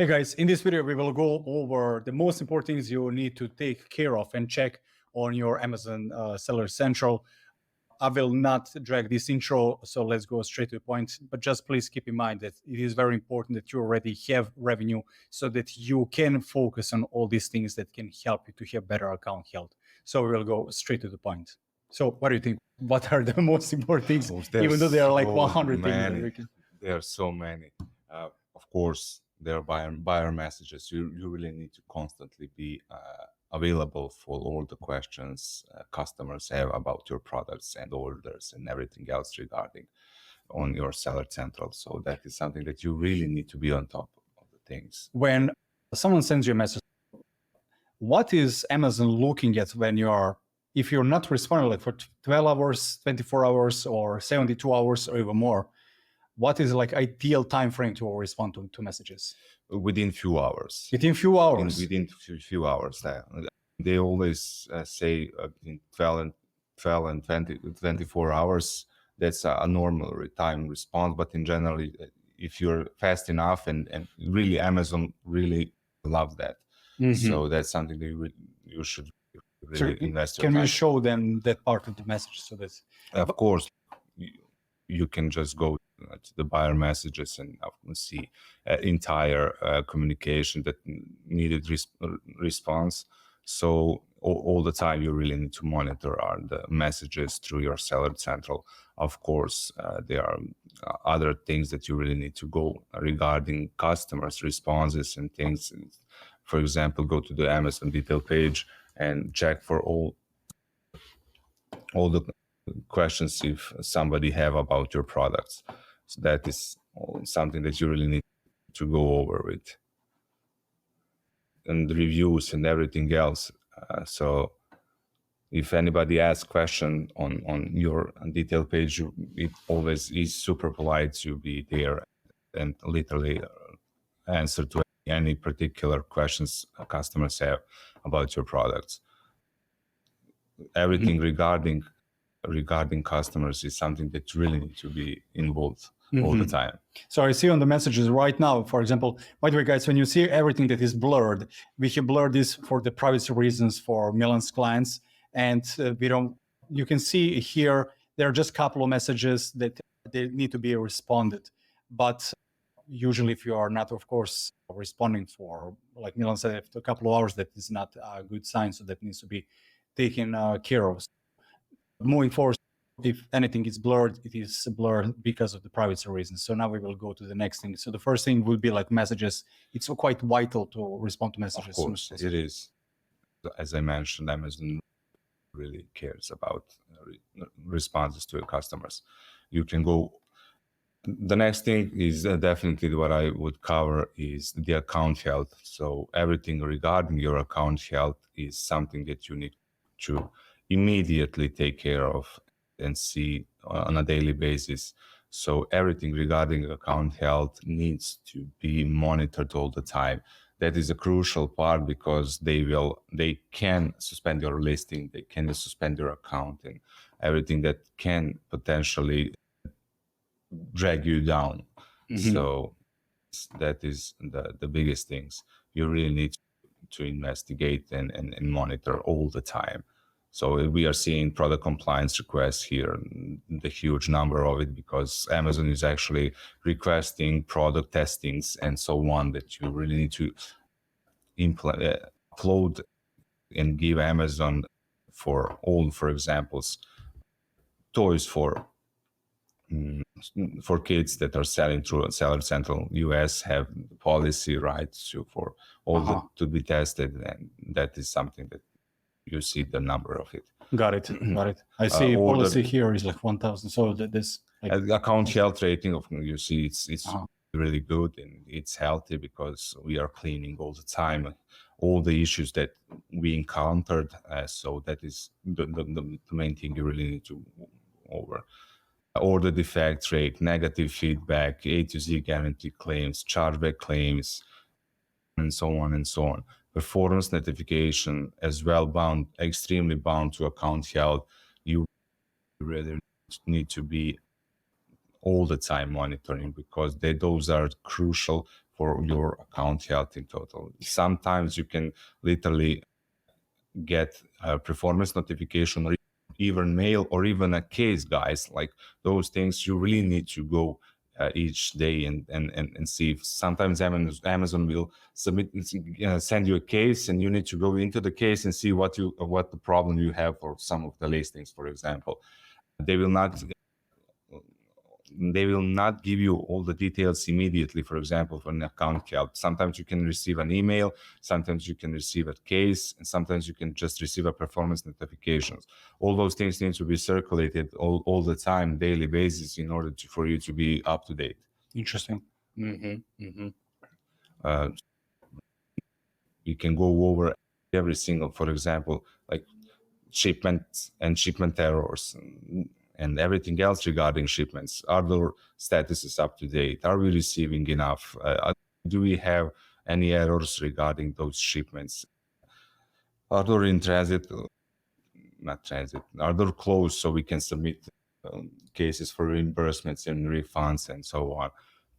Hey guys, in this video, we will go over the most important things you need to take care of and check on your Amazon Seller Central. I will not drag this intro, so let's go straight to the point. But just please keep in mind that it is very important that you already have revenue so that you can focus on all these things that can help you to have better account health. So we will go straight to the point. So what do you think? What are the most important things, even though there are like 100 things? There are so many. Of course, there are buyer messages. You really need to constantly be available for all the questions customers have about your products and orders and everything else regarding on your Seller Central. So that is something that you really need to be on top of the things. When someone sends you a message, what is Amazon looking at when if you're not responding like for 12 hours, 24 hours, or 72 hours, or even more? What is like ideal time frame to respond to messages? Within few hours. Within few hours. Within few hours. They always say in 12 and 24 hours. That's a normal time response. But in general, if you're fast enough, and really Amazon really loves that. Mm-hmm. So that's something that you should really invest your time. Can you show them that part of the message? So that's of course you can just go to the buyer messages and see entire communication that needed response. So all the time you really need to monitor are the messages through your Seller Central. Of course, there are other things that you really need to go regarding customers' responses and things. For example, go to the Amazon detail page and check for all the questions if somebody have about your products. So that is something that you really need to go over with. And reviews and everything else. So if anybody asks question on your detail page, it always is super polite to be there and literally answer to any particular questions customers have about your products. Everything regarding customers is something that really need to be involved all the time. So I see on the messages right now, for example, by the way, guys, when you see everything that is blurred, we have blurred this for the privacy reasons for Milan's clients. And you can see here, there are just a couple of messages that they need to be responded. But usually if you are not, of course, responding for, like Milan said, after a couple of hours, that is not a good sign. So that needs to be taken care of. Moving forward, if anything is blurred, it is blurred because of the privacy reasons. So now we will go to the next thing. So the first thing will be like messages. It's quite vital to respond to messages. Of course, it is. As I mentioned, Amazon really cares about responses to your customers. You can go. The next thing is definitely what I would cover is the account health. So everything regarding your account health is something that you need to immediately take care of and see on a daily basis. So everything regarding account health needs to be monitored all the time. That is a crucial part because they can suspend your listing, they can suspend your account, and everything that can potentially drag you down. Mm-hmm. So that is the biggest things. You really need to investigate and monitor all the time. So we are seeing product compliance requests here, the huge number of it, because Amazon is actually requesting product testings and so on that you really need to upload and give Amazon for examples, toys for kids that are selling through Seller Central. US have policy rights for all to be tested, and that is something that you see the number of it. Got it. I see policy here is like 1,000. So this account health rating of you see it's really good and it's healthy because we are cleaning all the time all the issues that we encountered. So that is the main thing you really need to over. Order defect rate, negative feedback, A to Z guarantee claims, chargeback claims, and so on and so on. Performance notification as well extremely bound to account health. You really need to be all the time monitoring because those are crucial for your account health in total. Sometimes you can literally get a performance notification or even mail or even a case, guys. Like those things you really need to go each day and see. Sometimes Amazon will send you a case, and you need to go into the case and see what the problem you have for some of the listings, for example. They will not give you all the details immediately, for example, for an account health. Sometimes you can receive an email, sometimes you can receive a case, and sometimes you can just receive a performance notifications. All those things need to be circulated all the time, daily basis, in order for you to be up to date. Interesting. You can go over every single, for example, like shipments and shipment errors and everything else regarding shipments. Are their statuses up to date? Are we receiving enough? Do we have any errors regarding those shipments? Are they in transit? Not transit. Are they closed so we can submit cases for reimbursements and refunds and so on?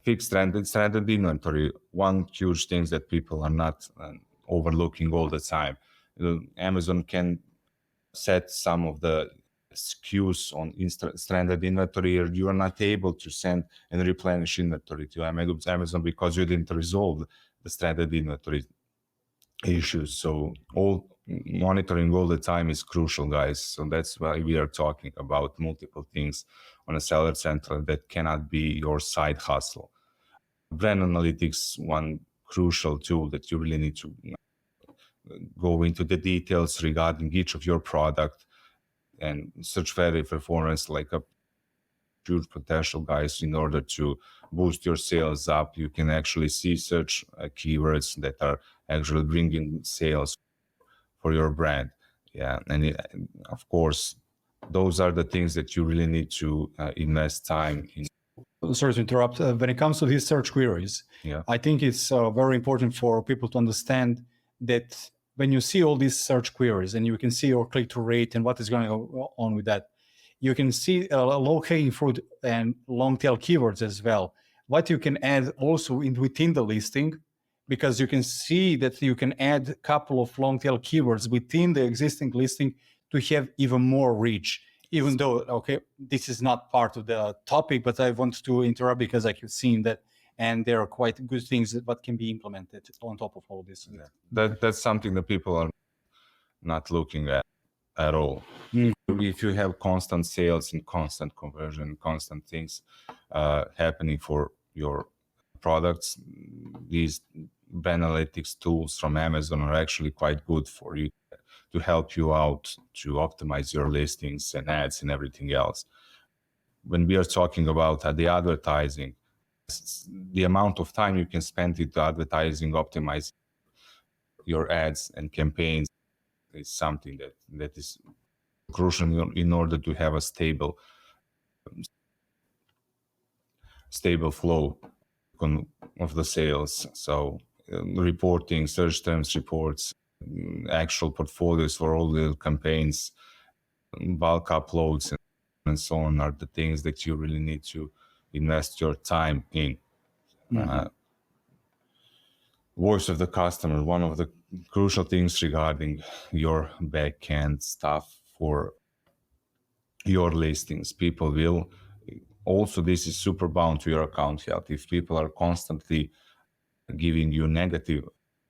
Fixed stranded inventory. One huge thing that people are not overlooking all the time. Amazon can set some of the SKUs on stranded inventory, or you are not able to send and replenish inventory to Amazon because you didn't resolve the stranded inventory issues. So monitoring all the time is crucial, guys. So that's why we are talking about multiple things on a seller center that cannot be your side hustle. Brand analytics, one crucial tool that you really need to go into the details regarding each of your product and search very performance like a huge potential, guys. In order to boost your sales up, you can actually see search keywords that are actually bringing sales for your brand. Yeah, and of course, those are the things that you really need to invest time in. Sorry to interrupt. When it comes to these search queries, Yeah. I think it's very important for people to understand that when you see all these search queries and you can see your click-through rate and what is going on with that, you can see low-hanging fruit and long-tail keywords as well. What you can add also within the listing, because you can see that you can add a couple of long-tail keywords within the existing listing to have even more reach. Even though, okay, this is not part of the topic, but I want to interrupt because I have seen that, and there are quite good things that can be implemented on top of all this. Yeah. That's something that people are not looking at all. If you have constant sales and constant conversion, constant things happening for your products, these brand analytics tools from Amazon are actually quite good for you to help you out to optimize your listings and ads and everything else. When we are talking about the advertising, the amount of time you can spend into advertising, optimize your ads and campaigns is something that is crucial in order to have a stable flow of the sales. So reporting, search terms reports, actual portfolios for all the campaigns, bulk uploads, and so on are the things that you really need to invest your time in. Voice of the customer, one of the crucial things regarding your backend stuff for your listings. People will also, this is super bound to your account health. If people are constantly giving you negative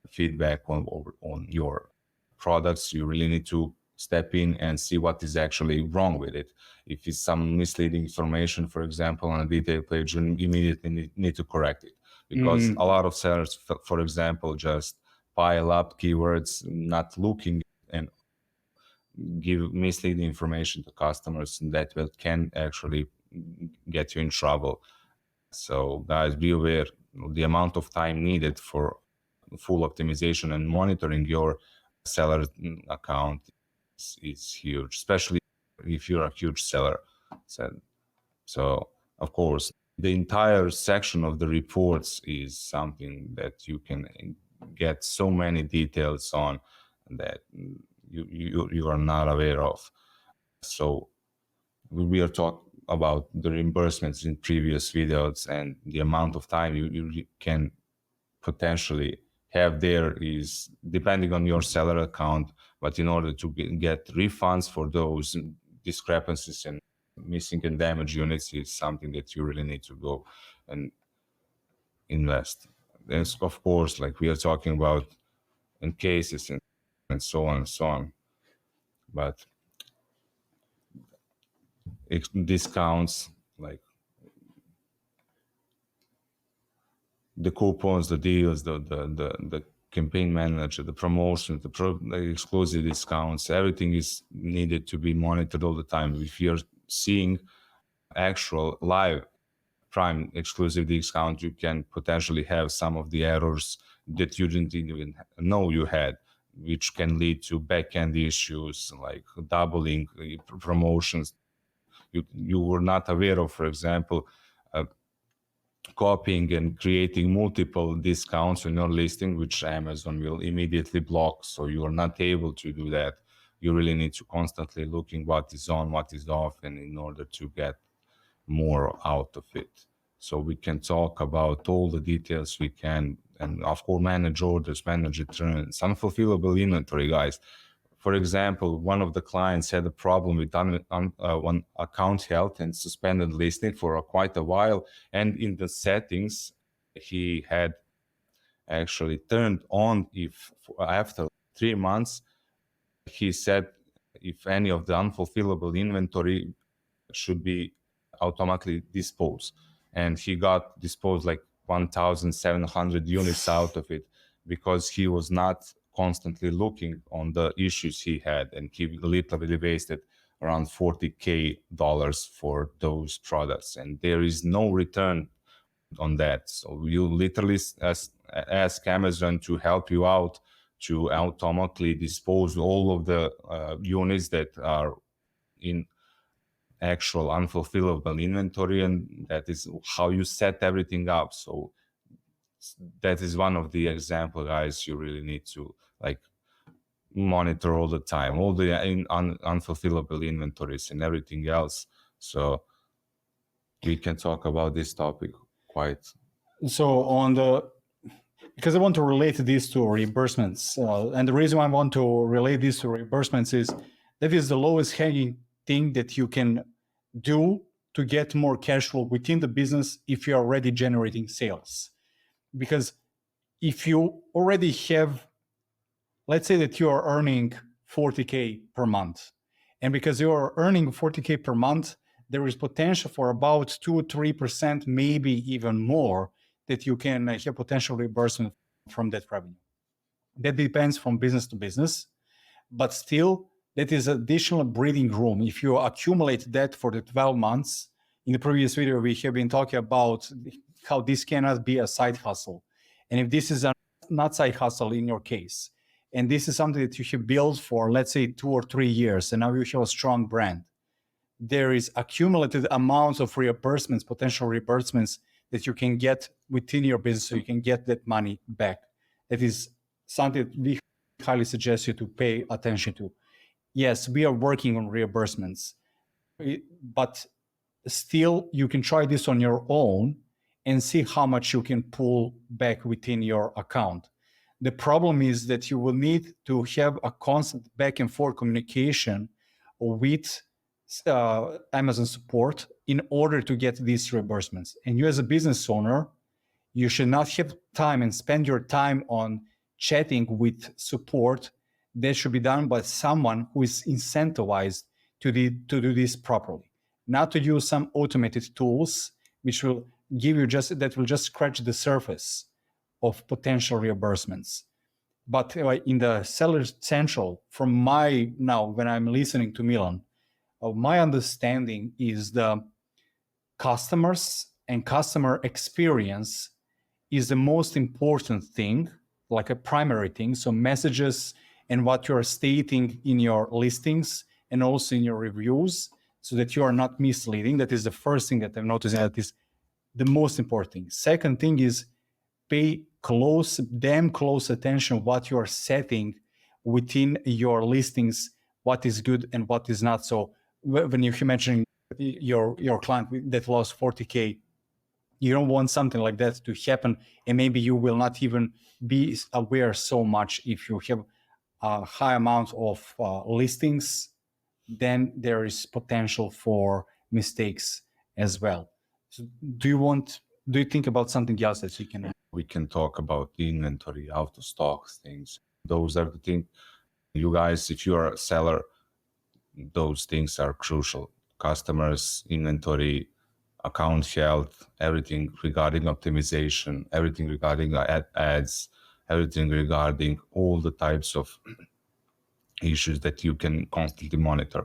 feedback on your products, you really need to step in and see what is actually wrong with it. If it's some misleading information, for example, on a detail page, you immediately need to correct it. Because a lot of sellers, for example, just pile up keywords, not looking, and give misleading information to customers, and that can actually get you in trouble. So guys, be aware the amount of time needed for full optimization and monitoring your seller account is huge, especially if you're a huge seller. So of course, the entire section of the reports is something that you can get so many details on that you are not aware of. So we are talking about the reimbursements in previous videos and the amount of time you can potentially have there is depending on your seller account, but in order to get refunds for those discrepancies and missing and damaged units is something that you really need to go and invest. There's, of course, like we are talking about in cases and so on and so on, but discounts like the coupons, the deals, the campaign manager, the promotions, the exclusive discounts, everything is needed to be monitored all the time. If you're seeing actual live prime exclusive discount, you can potentially have some of the errors that you didn't even know you had, which can lead to back-end issues like doubling promotions you were not aware of, for example, copying and creating multiple discounts on your listing, which Amazon will immediately block. So you are not able to do that. You really need to constantly looking what is on, what is off, and in order to get more out of it. So we can talk about all the details we can, and of course, manage orders, manage returns, unfulfillable inventory, guys. For example, one of the clients had a problem with one account held and suspended listing for quite a while. And in the settings, he had actually turned on if after 3 months, he said if any of the unfulfillable inventory should be automatically disposed. And he got disposed like 1,700 units out of it because he was not constantly looking on the issues he had, and he literally wasted around $40,000 for those products, and there is no return on that. So you literally ask Amazon to help you out to automatically dispose all of the units that are in actual unfulfillable inventory, and that is how you set everything up. So that is one of the example, guys, you really need to like monitor all the time, all the unfulfillable inventories and everything else. So we can talk about this topic quite. So because I want to relate this to reimbursements, and the reason why I want to relate this to reimbursements is that is the lowest hanging thing that you can do to get more cash flow within the business if you're already generating sales. Because if you already have, let's say that you are earning 40K per month, and because you are earning 40K per month, there is potential for about 2-3%, maybe even more, that you can have potential reimbursement from that revenue. That depends from business to business, but still, that is additional breathing room. If you accumulate that for the 12 months, in the previous video, we have been talking about how this cannot be a side hustle. And if this is a not side hustle in your case, and this is something that you have built for, let's say, 2 or 3 years, and now you have a strong brand, there is accumulated amounts of reimbursements, potential reimbursements that you can get within your business, so you can get that money back. That is something that we highly suggest you to pay attention to. Yes, we are working on reimbursements, but still you can try this on your own and see how much you can pull back within your account. The problem is that you will need to have a constant back and forth communication with Amazon support in order to get these reimbursements. And you as a business owner, you should not have time and spend your time on chatting with support. That should be done by someone who is incentivized to do this properly, not to use some automated tools which will give you that will just scratch the surface of potential reimbursements. But in the Seller Central, from when I'm listening to Milan, my understanding is the customers and customer experience is the most important thing, like a primary thing. So messages and what you're stating in your listings and also in your reviews, so that you are not misleading. That is the first thing that I've noticed. That is the most important thing. Second thing is pay damn close attention what you are setting within your listings, what is good and what is not. So when you're mentioning your client that lost 40K, You don't want something like that to happen, and maybe you will not even be aware so much. If you have a high amount of listings, then there is potential for mistakes as well. So do you think about something else that you can? We can talk about inventory, out of stocks, things. Those are the things. You guys, if you are a seller, those things are crucial. Customers, inventory, account health, everything regarding optimization, everything regarding ads, everything regarding all the types of issues that you can constantly monitor.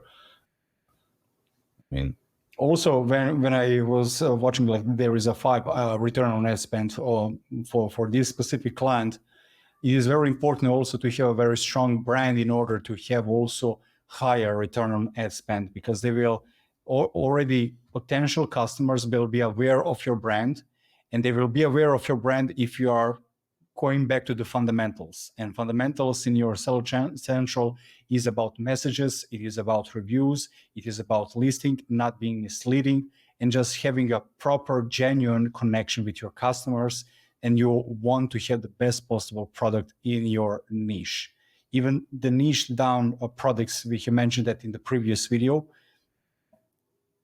I mean, also, when I was watching, like, there is a 5 return on ad spend for this specific client, it is very important also to have a very strong brand in order to have also higher return on ad spend, because they will already potential customers will be aware of your brand, and they will be aware of your brand if you are going back to the fundamentals. And fundamentals in your Seller Central is about messages, it is about reviews, it is about listing, not being misleading, and just having a proper, genuine connection with your customers. And you want to have the best possible product in your niche. Even the niche down products, we have mentioned that in the previous video.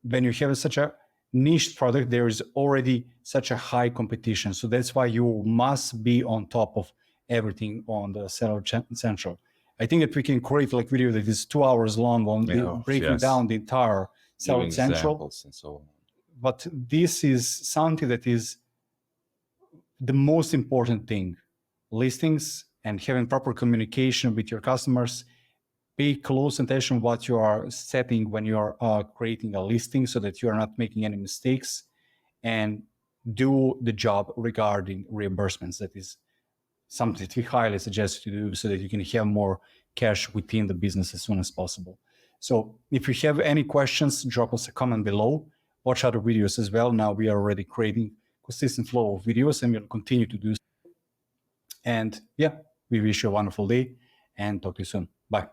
When you have such a niche product, there is already such a high competition. So that's why you must be on top of everything on the Seller Central. I think that we can create like video that is 2 hours long on breaking down the entire Seller Central. And so on. But this is something that is the most important thing. Listings and having proper communication with your customers. Pay close attention what you are setting when you are creating a listing, so that you are not making any mistakes, and do the job regarding reimbursements. That is something that we highly suggest you do, so that you can have more cash within the business as soon as possible. So if you have any questions, drop us a comment below. Watch other videos as well. Now we are already creating consistent flow of videos, and we'll continue to do so. And yeah, we wish you a wonderful day, and talk to you soon. Bye.